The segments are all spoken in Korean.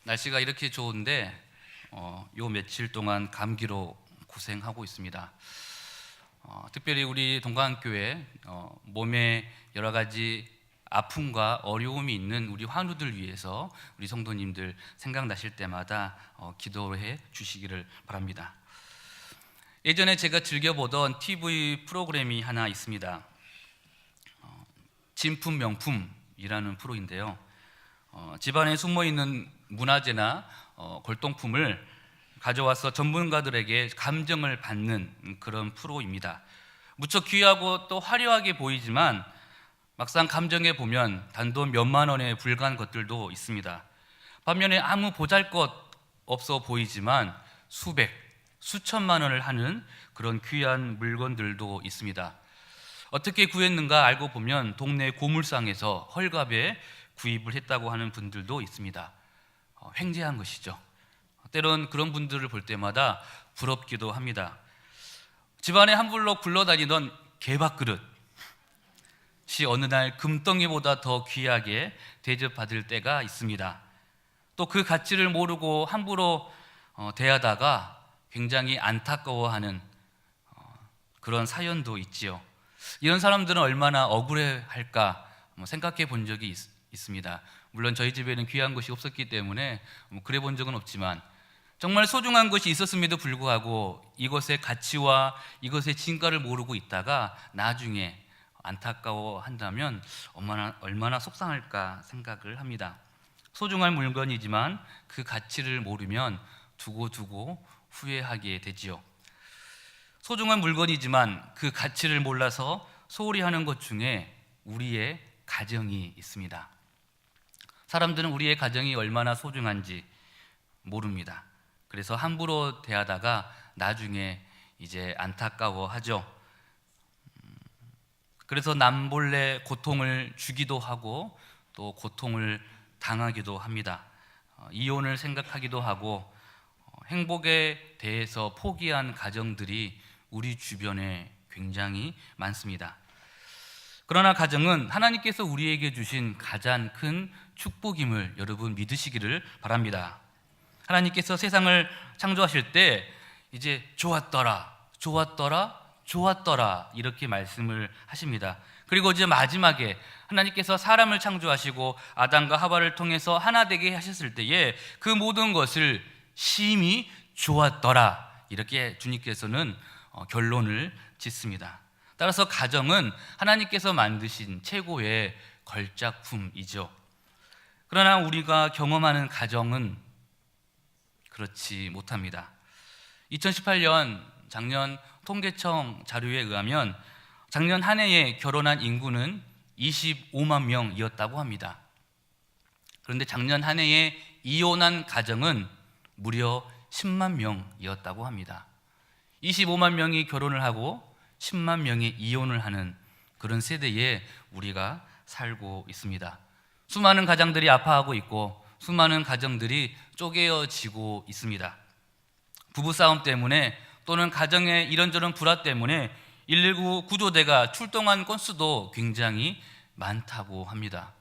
날씨가 이렇게 좋은데 요 며칠 동안 감기로 고생하고 있습니다. 특별히 우리 동강교회 몸에 여러 가지 아픔과 어려움이 있는 우리 환우들 위해서 우리 성도님들 생각나실 때마다 기도해 주시기를 바랍니다. 예전에 제가 즐겨보던 TV 프로그램이 하나 있습니다. 진품 명품이라는 프로인데요. 집안에 숨어있는 문화재나 골동품을 가져와서 전문가들에게 감정을 받는 그런 프로입니다. 무척 귀하고 또 화려하게 보이지만 막상 감정해 보면 단돈 몇만 원에 불과한 것들도 있습니다. 반면에 아무 보잘것 없어 보이지만 수백, 수천만 원을 하는 그런 귀한 물건들도 있습니다. 어떻게 구했는가 알고 보면 동네 고물상에서 헐값에 구입을 했다고 하는 분들도 있습니다. 횡재한 것이죠. 때론 그런 분들을 볼 때마다 부럽기도 합니다. 집안에 한불로 굴러다니던 개밥그릇이 어느 날 금덩이보다 더 귀하게 대접받을 때가 있습니다. 또 그 가치를 모르고 함부로 대하다가 굉장히 안타까워하는 그런 사연도 있지요. 이런 사람들은 얼마나 억울해할까 생각해 본 적이 있습니다. 물론 저희 집에는 귀한 것이 없었기 때문에 그래 본 적은 없지만 정말 소중한 것이 있었음에도 불구하고 이것의 가치와 이것의 진가를 모르고 있다가 나중에 안타까워한다면 얼마나 속상할까 생각을 합니다. 소중한 물건이지만 그 가치를 모르면 두고 후회하게 되지요. 소중한 물건이지만 그 가치를 몰라서 소홀히 하는 것 중에 우리의 가정이 있습니다. 사람들은 우리의 가정이 얼마나 소중한지 모릅니다. 그래서 함부로 대하다가 나중에 이제 안타까워하죠. 그래서 남몰래 고통을 주기도 하고 또 고통을 당하기도 합니다. 이혼을 생각하기도 하고 행복에 대해서 포기한 가정들이 우리 주변에 굉장히 많습니다. 그러나 가정은 하나님께서 우리에게 주신 가장 큰 축복임을 여러분 믿으시기를 바랍니다. 하나님께서 세상을 창조하실 때 이제 좋았더라 이렇게 말씀을 하십니다. 그리고 이제 마지막에 하나님께서 사람을 창조하시고 아담과 하와를 통해서 하나 되게 하셨을 때에 그 모든 것을 심히 좋았더라 이렇게 주님께서는 결론을 짓습니다. 따라서 가정은 하나님께서 만드신 최고의 걸작품이죠. 그러나 우리가 경험하는 가정은 그렇지 못합니다. 2018년 작년 통계청 자료에 의하면 작년 한 해에 결혼한 인구는 25만 명이었다고 합니다. 그런데 작년 한 해에 이혼한 가정은 무려 10만 명이었다고 합니다. 25만 명이 결혼을 하고 10만 명이 이혼을 하는 그런 세대에 우리가 살고 있습니다. 수많은 가정들이 아파하고 있고 수많은 가정들이 쪼개어지고 있습니다. 부부싸움 때문에 또는 가정의 이런저런 불화 때문에 119 구조대가 출동한 건수도 굉장히 많다고 합니다.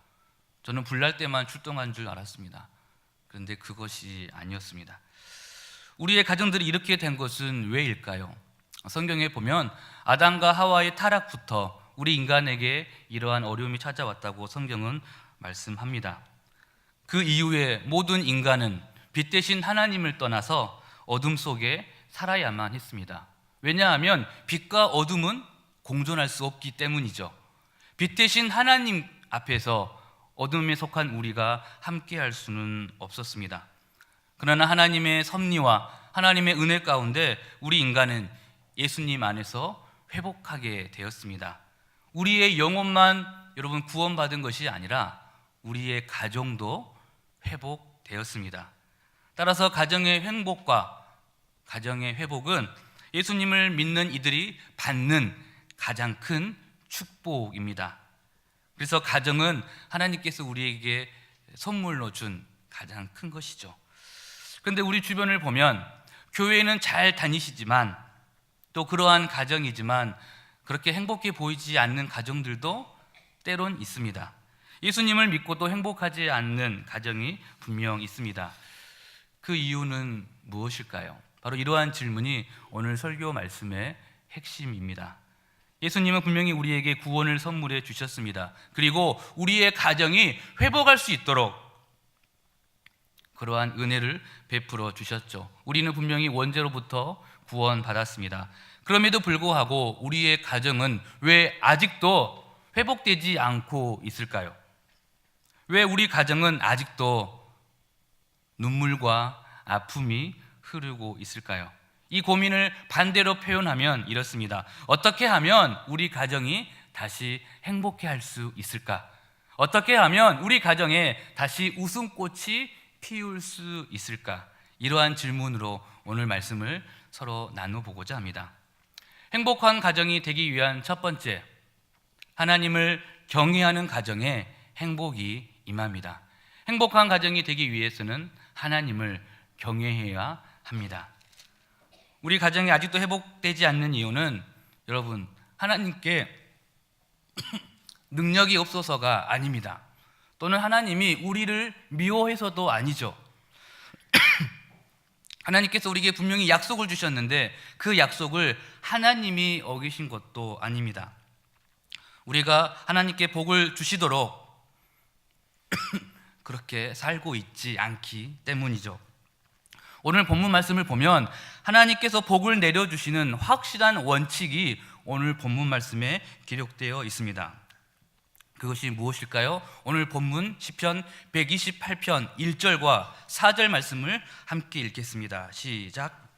저는 불날 때만 출동한 줄 알았습니다. 그런데 그것이 아니었습니다. 우리의 가정들이 이렇게 된 것은 왜일까요? 성경에 보면 아담과 하와의 타락부터 우리 인간에게 이러한 어려움이 찾아왔다고 성경은 말씀합니다. 그 이후에 모든 인간은 빛 대신 하나님을 떠나서 어둠 속에 살아야만 했습니다. 왜냐하면 빛과 어둠은 공존할 수 없기 때문이죠. 빛 대신 하나님 앞에서 어둠에 속한 우리가 함께할 수는 없었습니다. 그러나 하나님의 섭리와 하나님의 은혜 가운데 우리 인간은 예수님 안에서 회복하게 되었습니다. 우리의 영혼만 여러분 구원받은 것이 아니라 우리의 가정도 회복되었습니다. 따라서 가정의 행복과 가정의 회복은 예수님을 믿는 이들이 받는 가장 큰 축복입니다. 그래서 가정은 하나님께서 우리에게 선물로 준 가장 큰 것이죠. 그런데 우리 주변을 보면 교회에는 잘 다니시지만 또 그러한 가정이지만 그렇게 행복해 보이지 않는 가정들도 때론 있습니다. 예수님을 믿고도 행복하지 않는 가정이 분명 있습니다. 그 이유는 무엇일까요? 바로 이러한 질문이 오늘 설교 말씀의 핵심입니다. 예수님은 분명히 우리에게 구원을 선물해 주셨습니다. 그리고 우리의 가정이 회복할 수 있도록 그러한 은혜를 베풀어 주셨죠. 우리는 분명히 원죄로부터 구원받았습니다. 그럼에도 불구하고 우리의 가정은 왜 아직도 회복되지 않고 있을까요? 왜 우리 가정은 아직도 눈물과 아픔이 흐르고 있을까요? 이 고민을 반대로 표현하면 이렇습니다. 어떻게 하면 우리 가정이 다시 행복해 할 수 있을까? 어떻게 하면 우리 가정에 다시 웃음꽃이 피울 수 있을까? 이러한 질문으로 오늘 말씀을 서로 나눠보고자 합니다. 행복한 가정이 되기 위한 첫 번째, 하나님을 경외하는 가정에 행복이 임합니다. 행복한 가정이 되기 위해서는 하나님을 경외해야 합니다. 우리 가정이 아직도 회복되지 않는 이유는 여러분, 하나님께 능력이 없어서가 아닙니다. 또는 하나님이 우리를 미워해서도 아니죠. 하나님께서 우리에게 분명히 약속을 주셨는데 그 약속을 하나님이 어기신 것도 아닙니다. 우리가 하나님께 복을 주시도록 그렇게 살고 있지 않기 때문이죠. 오늘 본문 말씀을 보면 하나님께서 복을 내려주시는 확실한 원칙이 오늘 본문 말씀에 기록되어 있습니다. 그것이 무엇일까요? 오늘 본문 시편 128편 1절과 4절 말씀을 함께 읽겠습니다. 시작.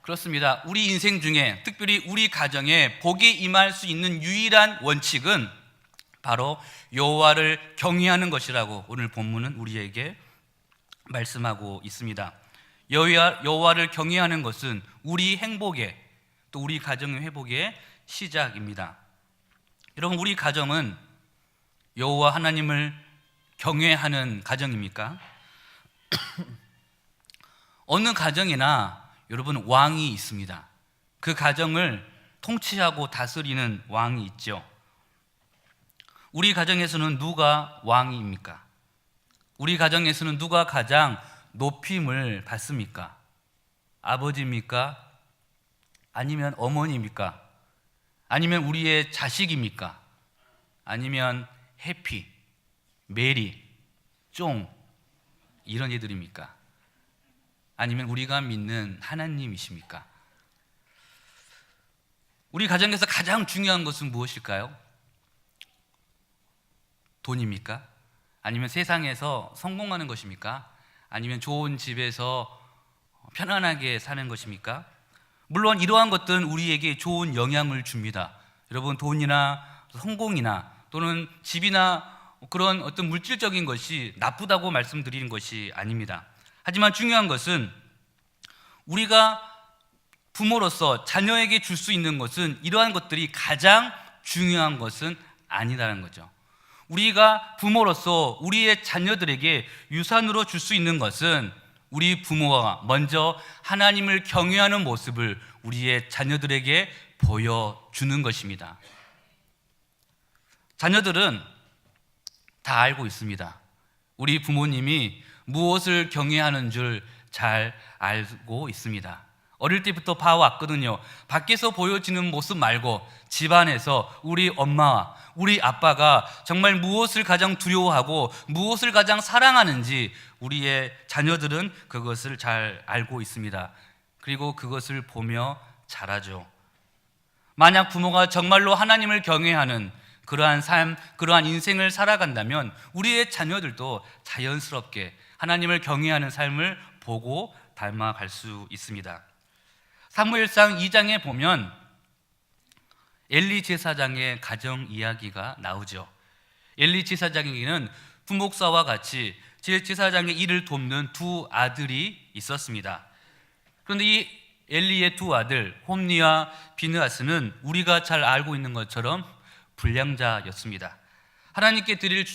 그렇습니다. 우리 인생 중에 특별히 우리 가정에 복이 임할 수 있는 유일한 원칙은 바로 여호와를 경외하는 것이라고 오늘 본문은 우리에게 말씀하고 있습니다. 여호와를 경외하는 것은 우리 행복의 또 우리 가정의 회복의 시작입니다. 여러분, 우리 가정은 여호와 하나님을 경외하는 가정입니까? 어느 가정이나 여러분 왕이 있습니다. 그 가정을 통치하고 다스리는 왕이 있죠. 우리 가정에서는 누가 왕입니까? 우리 가정에서는 누가 가장 높임을 받습니까? 아버지입니까? 아니면 어머니입니까? 아니면 우리의 자식입니까? 아니면 해피, 메리, 쫑 이런 애들입니까? 아니면 우리가 믿는 하나님이십니까? 우리 가정에서 가장 중요한 것은 무엇일까요? 돈입니까? 아니면 세상에서 성공하는 것입니까? 아니면 좋은 집에서 편안하게 사는 것입니까? 물론 이러한 것들은 우리에게 좋은 영향을 줍니다. 여러분, 돈이나 성공이나 또는 집이나 그런 어떤 물질적인 것이 나쁘다고 말씀드리는 것이 아닙니다. 하지만 중요한 것은 우리가 부모로서 자녀에게 줄 수 있는 것은 이러한 것들이 가장 중요한 것은 아니다라는 거죠. 우리가 부모로서 우리의 자녀들에게 유산으로 줄 수 있는 것은 우리 부모가 먼저 하나님을 경외하는 모습을 우리의 자녀들에게 보여주는 것입니다. 자녀들은 다 알고 있습니다. 우리 부모님이 무엇을 경외하는 줄 잘 알고 있습니다. 어릴 때부터 봐왔거든요. 밖에서 보여지는 모습 말고 집안에서 우리 엄마와 우리 아빠가 정말 무엇을 가장 두려워하고 무엇을 가장 사랑하는지 우리의 자녀들은 그것을 잘 알고 있습니다. 그리고 그것을 보며 자라죠. 만약 부모가 정말로 하나님을 경외하는 그러한 삶, 그러한 인생을 살아간다면 우리의 자녀들도 자연스럽게 하나님을 경외하는 삶을 보고 닮아갈 수 있습니다. 사무엘상 2장에 보면 엘리 제사장의 가정 이야기가 나오죠. 엘리 제사장에게는 부목사와 같이 제사장의 일을 돕는 두 아들이 있었습니다. 그런데 이 엘리의 두 아들 홈니와 비느하스는 우리가 잘 알고 있는 것처럼 불량자였습니다. 하나님께 드릴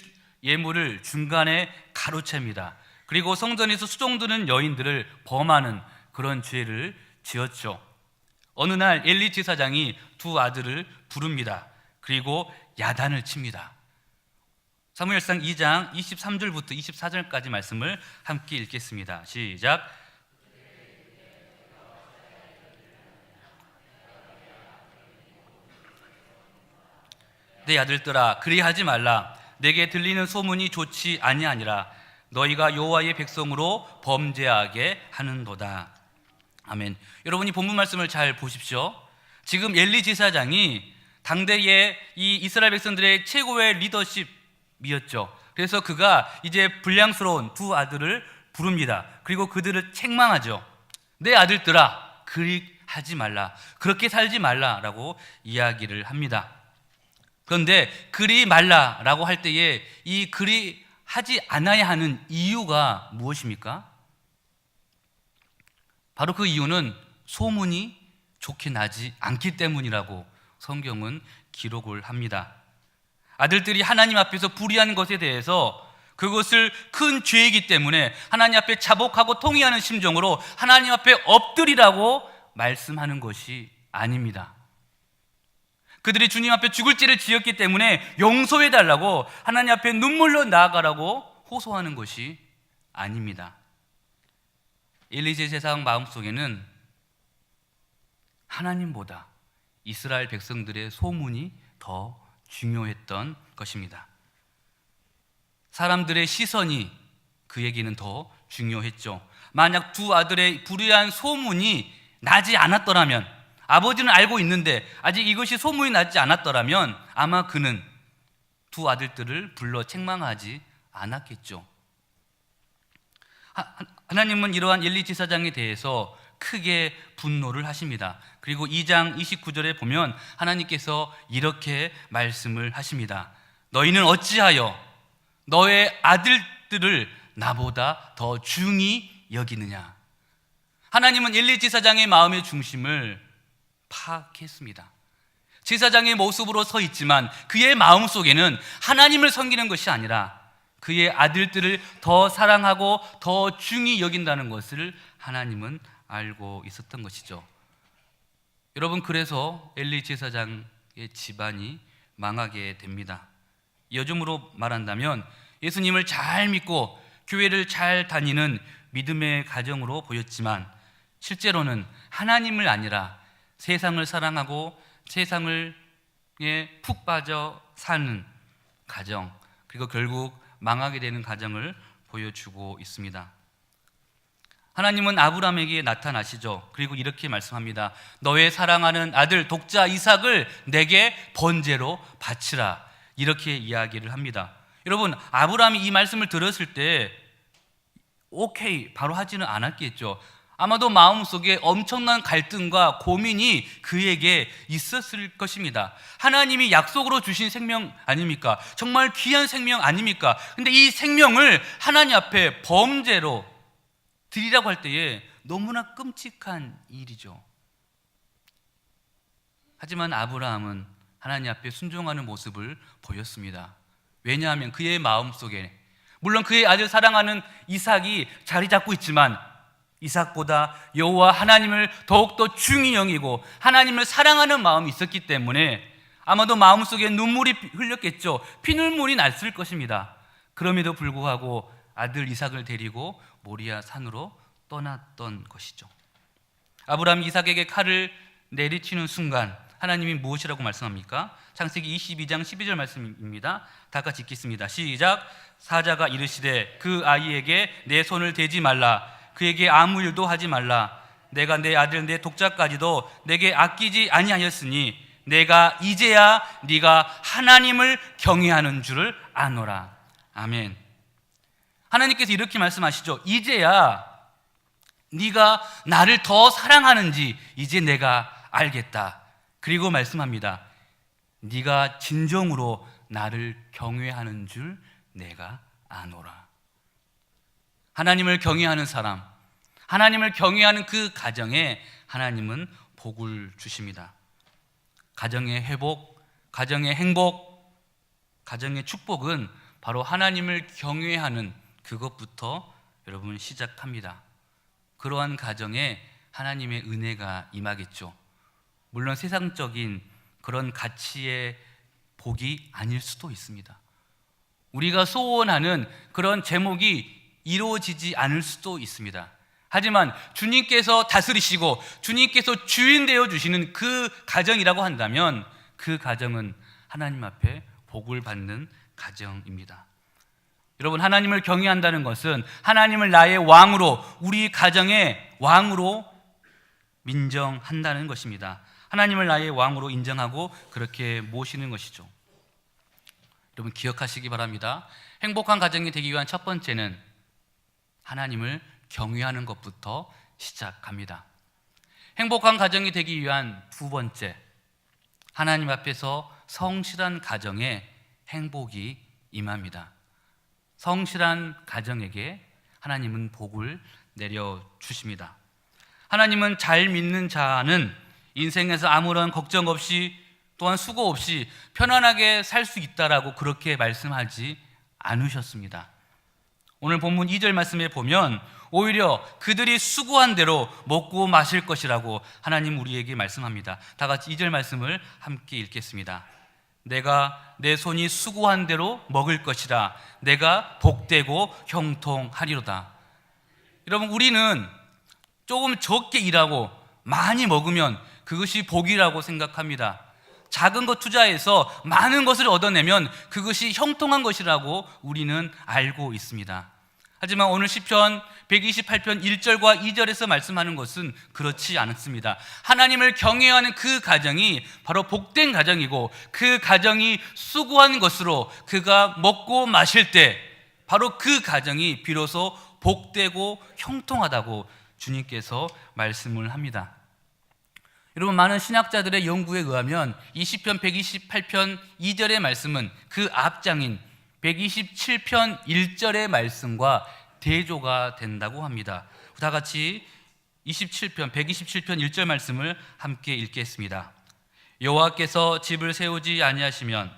예물을 중간에 가로챕니다. 그리고 성전에서 수종드는 여인들을 범하는 그런 죄를 지었죠. 어느 날 엘리 제사장이 두 아들을 부릅니다. 그리고 야단을 칩니다. 사무엘상 2장 23절부터 24절까지 말씀을 함께 읽겠습니다. 시작. 내 아들들아, 그리하지 말라. 내게 들리는 소문이 좋지 아니하니라. 너희가 여호와의 백성으로 범죄하게 하는도다. 아멘. 여러분이 본문 말씀을 잘 보십시오. 지금 엘리 제사장이 당대의 이 이스라엘 백성들의 최고의 리더십이었죠. 그래서 그가 이제 불량스러운 두 아들을 부릅니다. 그리고 그들을 책망하죠. 내 아들들아, 그리 하지 말라. 그렇게 살지 말라라고 이야기를 합니다. 그런데 그리 말라라고 할 때에 이 그리 하지 않아야 하는 이유가 무엇입니까? 바로 그 이유는 소문이 좋게 나지 않기 때문이라고 성경은 기록을 합니다. 아들들이 하나님 앞에서 불의한 것에 대해서 그것을 큰 죄이기 때문에 하나님 앞에 자복하고 통회하는 심정으로 하나님 앞에 엎드리라고 말씀하는 것이 아닙니다. 그들이 주님 앞에 죽을 죄를 지었기 때문에 용서해달라고 하나님 앞에 눈물로 나아가라고 호소하는 것이 아닙니다. 엘리 제사장 마음속에는 하나님보다 이스라엘 백성들의 소문이 더 중요했던 것입니다. 사람들의 시선이 그에게는 더 중요했죠. 만약 두 아들의 불의한 소문이 나지 않았더라면, 아버지는 알고 있는데 아직 이것이 소문이 나지 않았더라면 아마 그는 두 아들들을 불러 책망하지 않았겠죠. 하나님은 이러한 엘리 제사장에 대해서 크게 분노를 하십니다. 그리고 2장 29절에 보면 하나님께서 이렇게 말씀을 하십니다. 너희는 어찌하여 너의 아들들을 나보다 더 중히 여기느냐. 하나님은 엘리 제사장의 마음의 중심을 파악했습니다. 제사장의 모습으로 서 있지만 그의 마음 속에는 하나님을 섬기는 것이 아니라 그의 아들들을 더 사랑하고 더 중히 여긴다는 것을 하나님은 알고 있었던 것이죠. 여러분, 그래서 엘리 제사장의 집안이 망하게 됩니다. 요즘으로 말한다면 예수님을 잘 믿고 교회를 잘 다니는 믿음의 가정으로 보였지만 실제로는 하나님을 아니라 세상을 사랑하고 세상에 푹 빠져 사는 가정, 그리고 결국 망하게 되는 가정을 보여주고 있습니다. 하나님은 아브라함에게 나타나시죠. 그리고 이렇게 말씀합니다. 너의 사랑하는 아들 독자 이삭을 내게 번제로 바치라. 이렇게 이야기를 합니다. 여러분, 아브라함이 이 말씀을 들었을 때 오케이 바로 하지는 않았겠죠. 아마도 마음속에 엄청난 갈등과 고민이 그에게 있었을 것입니다. 하나님이 약속으로 주신 생명 아닙니까? 정말 귀한 생명 아닙니까? 근데 이 생명을 하나님 앞에 범죄로 드리라고 할 때에 너무나 끔찍한 일이죠. 하지만 아브라함은 하나님 앞에 순종하는 모습을 보였습니다. 왜냐하면 그의 마음속에 물론 그의 아들 사랑하는 이삭이 자리 잡고 있지만 이삭보다 여호와 하나님을 더욱더 중히 여기고 하나님을 사랑하는 마음이 있었기 때문에 아마도 마음속에 눈물이 흘렸겠죠. 피눈물이 났을 것입니다. 그럼에도 불구하고 아들 이삭을 데리고 모리아 산으로 떠났던 것이죠. 아브라함이 이삭에게 칼을 내리치는 순간 하나님이 무엇이라고 말씀합니까? 창세기 22장 12절 말씀입니다. 다 같이 읽겠습니다. 시작. 사자가 이르시되 그 아이에게 내 손을 대지 말라. 그에게 아무 일도 하지 말라. 내가 내 아들 내 독자까지도 내게 아끼지 아니하였으니 내가 이제야 네가 하나님을 경외하는 줄을 아노라. 아멘. 하나님께서 이렇게 말씀하시죠. 이제야 네가 나를 더 사랑하는지 이제 내가 알겠다. 그리고 말씀합니다. 네가 진정으로 나를 경외하는 줄 내가 아노라. 하나님을 경외하는 사람, 하나님을 경외하는 그 가정에 하나님은 복을 주십니다. 가정의 회복, 가정의 행복, 가정의 축복은 바로 하나님을 경외하는 그것부터 여러분 시작합니다. 그러한 가정에 하나님의 은혜가 임하겠죠. 물론 세상적인 그런 가치의 복이 아닐 수도 있습니다. 우리가 소원하는 그런 제목이 이루어지지 않을 수도 있습니다. 하지만 주님께서 다스리시고 주님께서 주인 되어 주시는 그 가정이라고 한다면 그 가정은 하나님 앞에 복을 받는 가정입니다. 여러분, 하나님을 경외한다는 것은 하나님을 나의 왕으로, 우리 가정의 왕으로 인정한다는 것입니다. 하나님을 나의 왕으로 인정하고 그렇게 모시는 것이죠. 여러분, 기억하시기 바랍니다. 행복한 가정이 되기 위한 첫 번째는 하나님을 경외하는 것부터 시작합니다. 행복한 가정이 되기 위한 두 번째, 하나님 앞에서 성실한 가정에 행복이 임합니다. 성실한 가정에게 하나님은 복을 내려주십니다. 하나님은 잘 믿는 자는 인생에서 아무런 걱정 없이 또한 수고 없이 편안하게 살 수 있다라고 그렇게 말씀하지 않으셨습니다. 오늘 본문 2절 말씀에 보면 오히려 그들이 수고한 대로 먹고 마실 것이라고 하나님 우리에게 말씀합니다. 다 같이 2절 말씀을 함께 읽겠습니다. 내가 내 손이 수고한 대로 먹을 것이라. 내가 복되고 형통하리로다. 여러분, 우리는 조금 적게 일하고 많이 먹으면 그것이 복이라고 생각합니다. 작은 것 투자해서 많은 것을 얻어내면 그것이 형통한 것이라고 우리는 알고 있습니다. 하지만 오늘 시편 128편 1절과 2절에서 말씀하는 것은 그렇지 않습니다. 하나님을 경외하는 그 가정이 바로 복된 가정이고 그 가정이 수고한 것으로 그가 먹고 마실 때 바로 그 가정이 비로소 복되고 형통하다고 주님께서 말씀을 합니다. 여러분, 많은 신학자들의 연구에 의하면 이 시편 128편 2절의 말씀은 그 앞장인 127편 1절의 말씀과 대조가 된다고 합니다. 다 같이 127편 127편 1절 말씀을 함께 읽겠습니다. 여호와께서 집을 세우지 아니하시면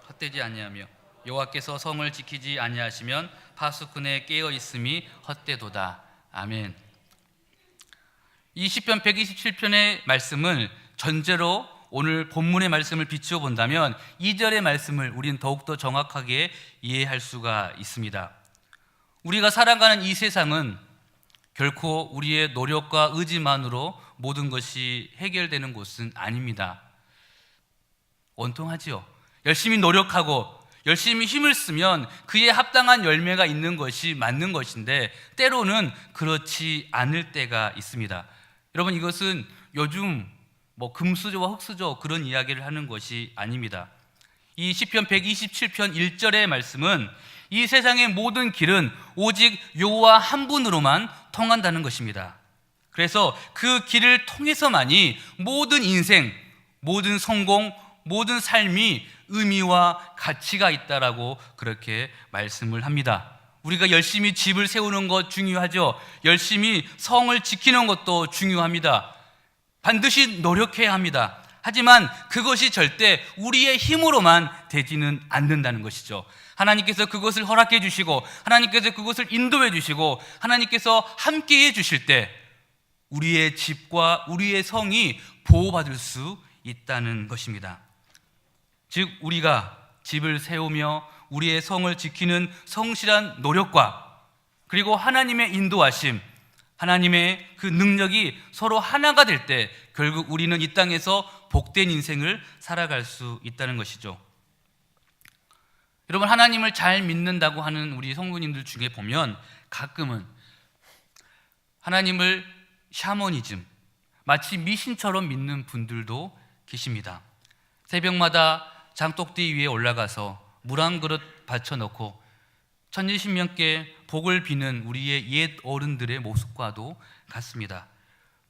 헛되지 아니하며 여호와께서 성을 지키지 아니하시면 파수꾼에 깨어 있음이 헛되도다. 아멘. 이 시편 127편의 말씀을 전제로 오늘 본문의 말씀을 비추어 본다면 2절의 말씀을 우리는 더욱더 정확하게 이해할 수가 있습니다. 우리가 살아가는 이 세상은 결코 우리의 노력과 의지만으로 모든 것이 해결되는 곳은 아닙니다. 원통하지요. 열심히 노력하고 열심히 힘을 쓰면 그에 합당한 열매가 있는 것이 맞는 것인데 때로는 그렇지 않을 때가 있습니다. 여러분, 이것은 요즘 금수저와 흙수저 그런 이야기를 하는 것이 아닙니다. 이 시편 127편 1절의 말씀은 이 세상의 모든 길은 오직 여호와 한 분으로만 통한다는 것입니다. 그래서 그 길을 통해서만이 모든 인생, 모든 성공, 모든 삶이 의미와 가치가 있다라고 그렇게 말씀을 합니다. 우리가 열심히 집을 세우는 것 중요하죠. 열심히 성을 지키는 것도 중요합니다. 반드시 노력해야 합니다. 하지만 그것이 절대 우리의 힘으로만 되지는 않는다는 것이죠. 하나님께서 그것을 허락해 주시고 하나님께서 그것을 인도해 주시고 하나님께서 함께해 주실 때 우리의 집과 우리의 성이 보호받을 수 있다는 것입니다. 즉, 우리가 집을 세우며 우리의 성을 지키는 성실한 노력과 그리고 하나님의 인도하심, 하나님의 그 능력이 서로 하나가 될 때 결국 우리는 이 땅에서 복된 인생을 살아갈 수 있다는 것이죠. 여러분, 하나님을 잘 믿는다고 하는 우리 성도님들 중에 보면 가끔은 하나님을 샤머니즘, 마치 미신처럼 믿는 분들도 계십니다. 새벽마다 장독대 위에 올라가서 물 한 그릇 받쳐놓고 천지신명께 복을 비는 우리의 옛 어른들의 모습과도 같습니다.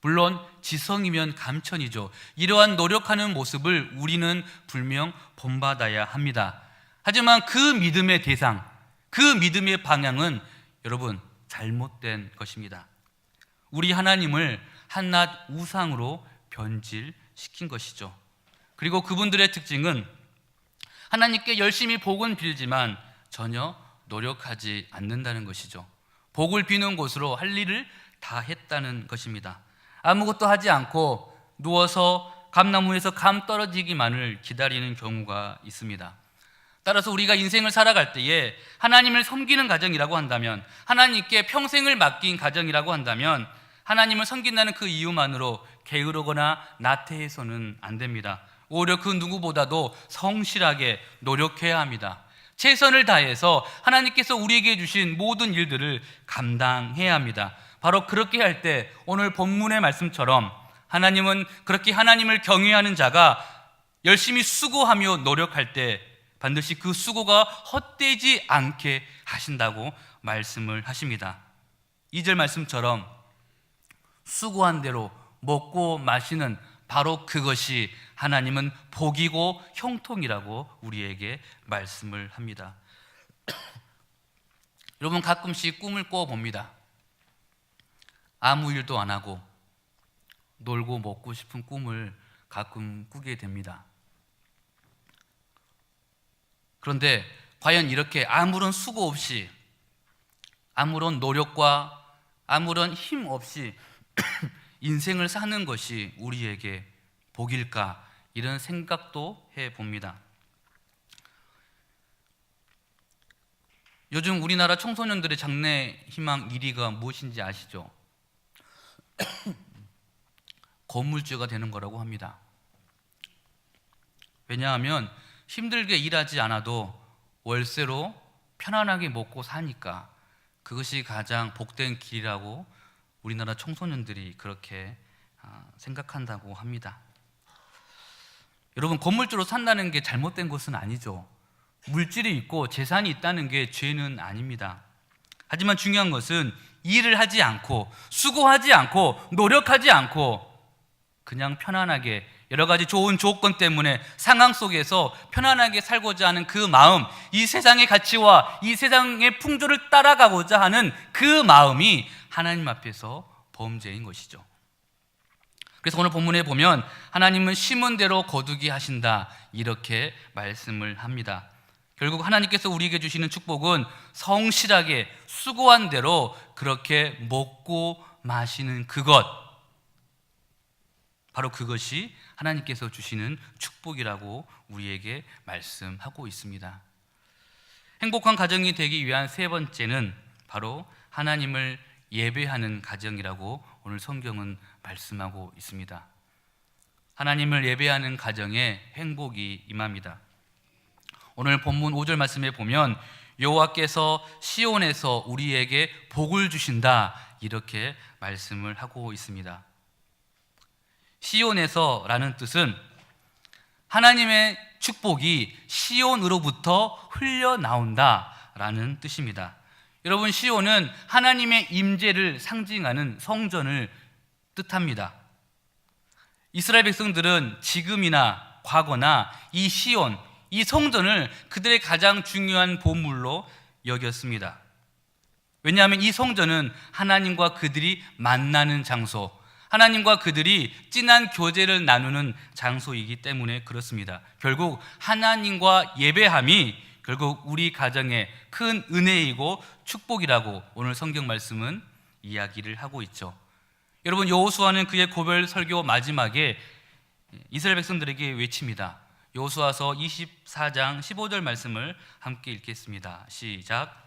물론 지성이면 감천이죠. 이러한 노력하는 모습을 우리는 분명 본받아야 합니다. 하지만 그 믿음의 대상, 그 믿음의 방향은 여러분 잘못된 것입니다. 우리 하나님을 한낱 우상으로 변질시킨 것이죠. 그리고 그분들의 특징은 하나님께 열심히 복은 빌지만 전혀 노력하지 않는다는 것이죠. 복을 비는 곳으로 할 일을 다 했다는 것입니다. 아무것도 하지 않고 누워서 감나무에서 감 떨어지기만을 기다리는 경우가 있습니다. 따라서 우리가 인생을 살아갈 때에 하나님을 섬기는 가정이라고 한다면, 하나님께 평생을 맡긴 가정이라고 한다면 하나님을 섬긴다는 그 이유만으로 게으르거나 나태해서는 안 됩니다. 오히려 그 누구보다도 성실하게 노력해야 합니다. 최선을 다해서 하나님께서 우리에게 주신 모든 일들을 감당해야 합니다. 바로 그렇게 할 때 오늘 본문의 말씀처럼 하나님은 그렇게 하나님을 경외하는 자가 열심히 수고하며 노력할 때 반드시 그 수고가 헛되지 않게 하신다고 말씀을 하십니다. 2절 말씀처럼 수고한 대로 먹고 마시는 바로 그것이 하나님은 복이고 형통이라고 우리에게 말씀을 합니다. 여러분, 가끔씩 꿈을 꿔봅니다. 아무 일도 안 하고 놀고 먹고 싶은 꿈을 가끔 꾸게 됩니다. 그런데 과연 이렇게 아무런 수고 없이, 아무런 노력과 아무런 힘 없이 인생을 사는 것이 우리에게 복일까? 이런 생각도 해봅니다. 요즘 우리나라 청소년들의 장래 희망 1위가 무엇인지 아시죠? 건물주가 되는 거라고 합니다. 왜냐하면 힘들게 일하지 않아도 월세로 편안하게 먹고 사니까 그것이 가장 복된 길이라고 우리나라 청소년들이 그렇게 생각한다고 합니다. 여러분, 건물주로 산다는 게 잘못된 것은 아니죠. 물질이 있고 재산이 있다는 게 죄는 아닙니다. 하지만 중요한 것은 일을 하지 않고 수고하지 않고 노력하지 않고 그냥 편안하게 여러 가지 좋은 조건 때문에 상황 속에서 편안하게 살고자 하는 그 마음, 이 세상의 가치와 이 세상의 풍조를 따라가고자 하는 그 마음이 하나님 앞에서 범죄인 것이죠. 그래서 오늘 본문에 보면 하나님은 심은 대로 거두게 하신다, 이렇게 말씀을 합니다. 결국 하나님께서 우리에게 주시는 축복은 성실하게 수고한 대로 그렇게 먹고 마시는 그것, 바로 그것이 하나님께서 주시는 축복이라고 우리에게 말씀하고 있습니다. 행복한 가정이 되기 위한 세 번째는 바로 하나님을 예배하는 가정이라고 오늘 성경은 말씀하고 있습니다. 하나님을 예배하는 가정에 행복이 임합니다. 오늘 본문 5절 말씀에 보면 여호와께서 시온에서 우리에게 복을 주신다, 이렇게 말씀을 하고 있습니다. 시온에서라는 뜻은 하나님의 축복이 시온으로부터 흘러나온다라는 뜻입니다. 여러분, 시온은 하나님의 임재를 상징하는 성전을 뜻합니다. 이스라엘 백성들은 지금이나 과거나 이 시온, 이 성전을 그들의 가장 중요한 보물로 여겼습니다. 왜냐하면 이 성전은 하나님과 그들이 만나는 장소, 하나님과 그들이 진한 교제를 나누는 장소이기 때문에 그렇습니다. 결국 하나님과 예배함이 결국 우리 가정의 큰 은혜이고 축복이라고 오늘 성경 말씀은 이야기를 하고 있죠. 여러분, 여호수아는 그의 고별 설교 마지막에 이스라엘 백성들에게 외칩니다. 여호수아서 24장 15절 말씀을 함께 읽겠습니다. 시작.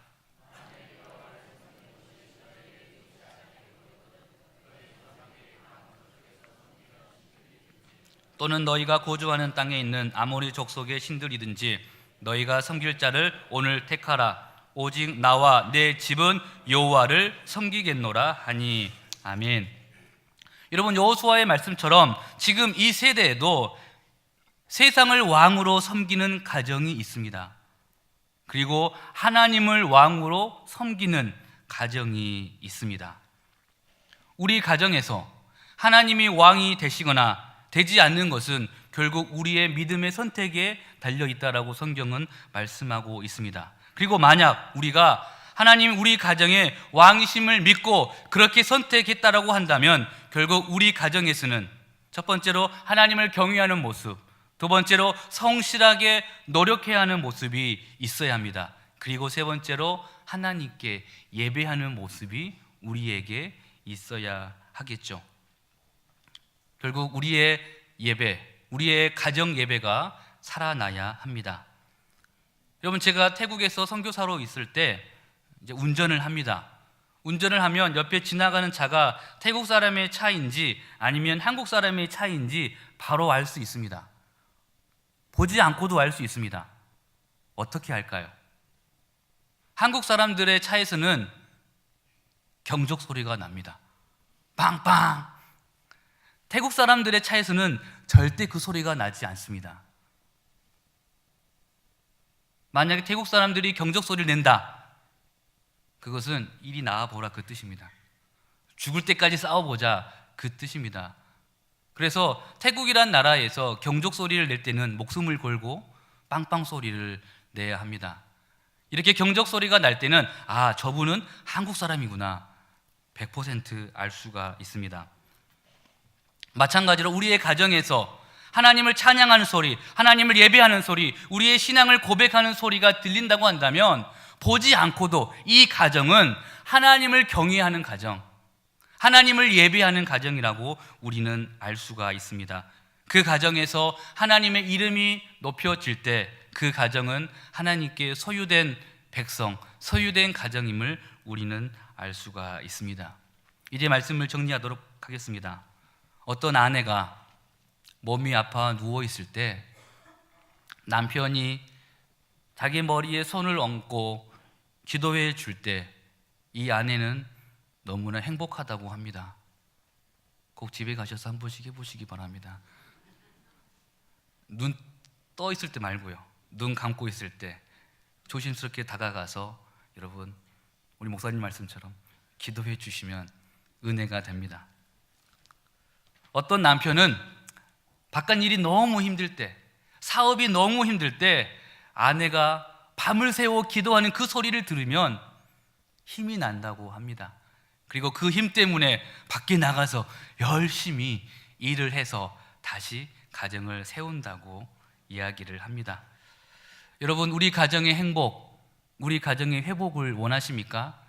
또는 너희가 거주하는 땅에 있는 아모리 족속의 신들이든지 너희가 섬길 자를 오늘 택하라. 오직 나와 내 집은 여호와를 섬기겠노라 하니. 아멘. 여러분, 여호수아의 말씀처럼 지금 이 세대에도 세상을 왕으로 섬기는 가정이 있습니다. 그리고 하나님을 왕으로 섬기는 가정이 있습니다. 우리 가정에서 하나님이 왕이 되시거나 되지 않는 것은 결국 우리의 믿음의 선택에 달려있다라고 성경은 말씀하고 있습니다. 그리고 만약 우리가 하나님 우리 가정의 왕이심을 믿고 그렇게 선택했다라고 한다면 결국 우리 가정에서는 첫 번째로 하나님을 경외하는 모습, 두 번째로 성실하게 노력해야 하는 모습이 있어야 합니다. 그리고 세 번째로 하나님께 예배하는 모습이 우리에게 있어야 하겠죠. 결국 우리의 예배, 우리의 가정 예배가 살아나야 합니다. 여러분, 제가 태국에서 선교사로 있을 때 이제 운전을 합니다. 운전을 하면 옆에 지나가는 차가 태국 사람의 차인지 아니면 한국 사람의 차인지 바로 알 수 있습니다. 보지 않고도 알 수 있습니다. 어떻게 할까요? 한국 사람들의 차에서는 경적 소리가 납니다. 빵빵. 태국 사람들의 차에서는 절대 그 소리가 나지 않습니다. 만약에 태국 사람들이 경적 소리를 낸다, 그것은 이리 나와보라 그 뜻입니다. 죽을 때까지 싸워보자 그 뜻입니다. 그래서 태국이란 나라에서 경적 소리를 낼 때는 목숨을 걸고 빵빵 소리를 내야 합니다. 이렇게 경적 소리가 날 때는 아, 저분은 한국 사람이구나 100% 알 수가 있습니다. 마찬가지로 우리의 가정에서 하나님을 찬양하는 소리, 하나님을 예배하는 소리, 우리의 신앙을 고백하는 소리가 들린다고 한다면 보지 않고도 이 가정은 하나님을 경외하는 가정, 하나님을 예배하는 가정이라고 우리는 알 수가 있습니다. 그 가정에서 하나님의 이름이 높여질 때 그 가정은 하나님께 소유된 백성, 소유된 가정임을 우리는 알 수가 있습니다. 이제 말씀을 정리하도록 하겠습니다. 어떤 아내가 몸이 아파 누워있을 때 남편이 자기 머리에 손을 얹고 기도해 줄 때 이 아내는 너무나 행복하다고 합니다. 꼭 집에 가셔서 한 번씩 해보시기 바랍니다. 눈 떠 있을 때 말고요. 눈 감고 있을 때 조심스럽게 다가가서 여러분, 우리 목사님 말씀처럼 기도해 주시면 은혜가 됩니다. 어떤 남편은 바깥 일이 너무 힘들 때, 사업이 너무 힘들 때 아내가 밤을 새워 기도하는 그 소리를 들으면 힘이 난다고 합니다. 그리고 그 힘 때문에 밖에 나가서 열심히 일을 해서 다시 가정을 세운다고 이야기를 합니다. 여러분, 우리 가정의 행복, 우리 가정의 회복을 원하십니까?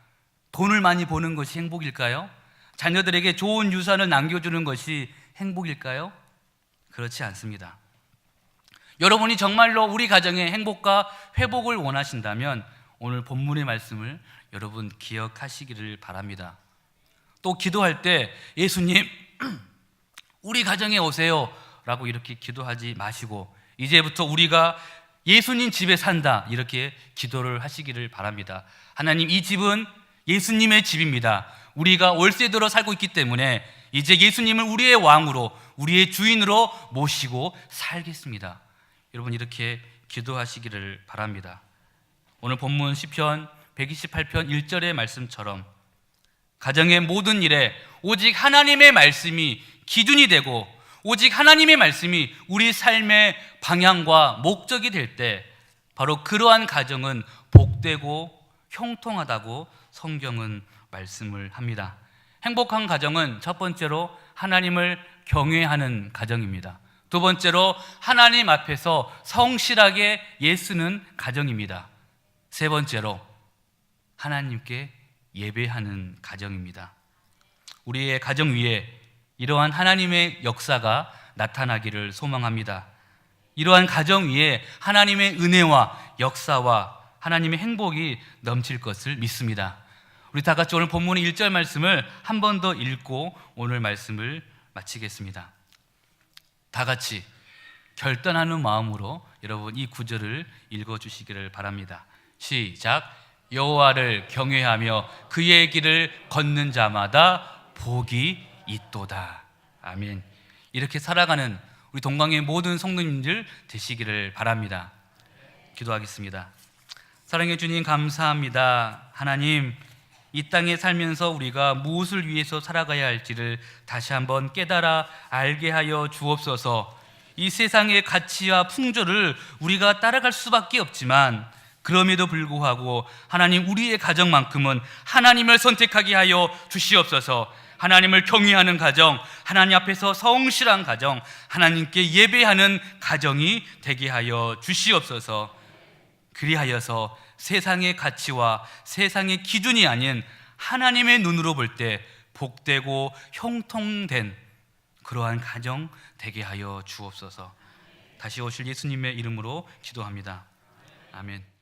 돈을 많이 버는 것이 행복일까요? 자녀들에게 좋은 유산을 남겨주는 것이 행복일까요? 그렇지 않습니다. 여러분이 정말로 우리 가정의 행복과 회복을 원하신다면 오늘 본문의 말씀을 여러분 기억하시기를 바랍니다. 또 기도할 때 예수님 우리 가정에 오세요 라고 이렇게 기도하지 마시고 이제부터 우리가 예수님 집에 산다 이렇게 기도를 하시기를 바랍니다. 하나님, 이 집은 예수님의 집입니다. 우리가 월세 들어 살고 있기 때문에 이제 예수님을 우리의 왕으로, 우리의 주인으로 모시고 살겠습니다. 여러분, 이렇게 기도하시기를 바랍니다. 오늘 본문 시편 128편 1절의 말씀처럼 가정의 모든 일에 오직 하나님의 말씀이 기준이 되고 오직 하나님의 말씀이 우리 삶의 방향과 목적이 될 때 바로 그러한 가정은 복되고 형통하다고 성경은 말씀을 합니다. 행복한 가정은 첫 번째로 하나님을 경외하는 가정입니다. 두 번째로 하나님 앞에서 성실하게 예쓰는 가정입니다. 세 번째로 하나님께 예배하는 가정입니다. 우리의 가정 위에 이러한 하나님의 역사가 나타나기를 소망합니다. 이러한 가정 위에 하나님의 은혜와 역사와 하나님의 행복이 넘칠 것을 믿습니다. 우리 다 같이 오늘 본문의 1절 말씀을 한 번 더 읽고 오늘 말씀을 마치겠습니다. 다 같이 결단하는 마음으로 여러분 이 구절을 읽어주시기를 바랍니다. 시작. 여호와를 경외하며 그의 길을 걷는 자마다 복이 있도다. 아멘. 이렇게 살아가는 우리 동강의 모든 성도님들 되시기를 바랍니다. 기도하겠습니다. 사랑해 주님, 감사합니다. 하나님, 이 땅에 살면서 우리가 무엇을 위해서 살아가야 할지를 다시 한번 깨달아 알게 하여 주옵소서. 이 세상의 가치와 풍조를 우리가 따라갈 수밖에 없지만 그럼에도 불구하고 하나님, 우리의 가정만큼은 하나님을 선택하게 하여 주시옵소서. 하나님을 경외하는 가정, 하나님 앞에서 성실한 가정, 하나님께 예배하는 가정이 되게 하여 주시옵소서. 그리하여서 세상의 가치와 세상의 기준이 아닌 하나님의 눈으로 볼 때 복되고 형통된 그러한 가정 되게 하여 주옵소서. 다시 오실 예수님의 이름으로 기도합니다. 아멘.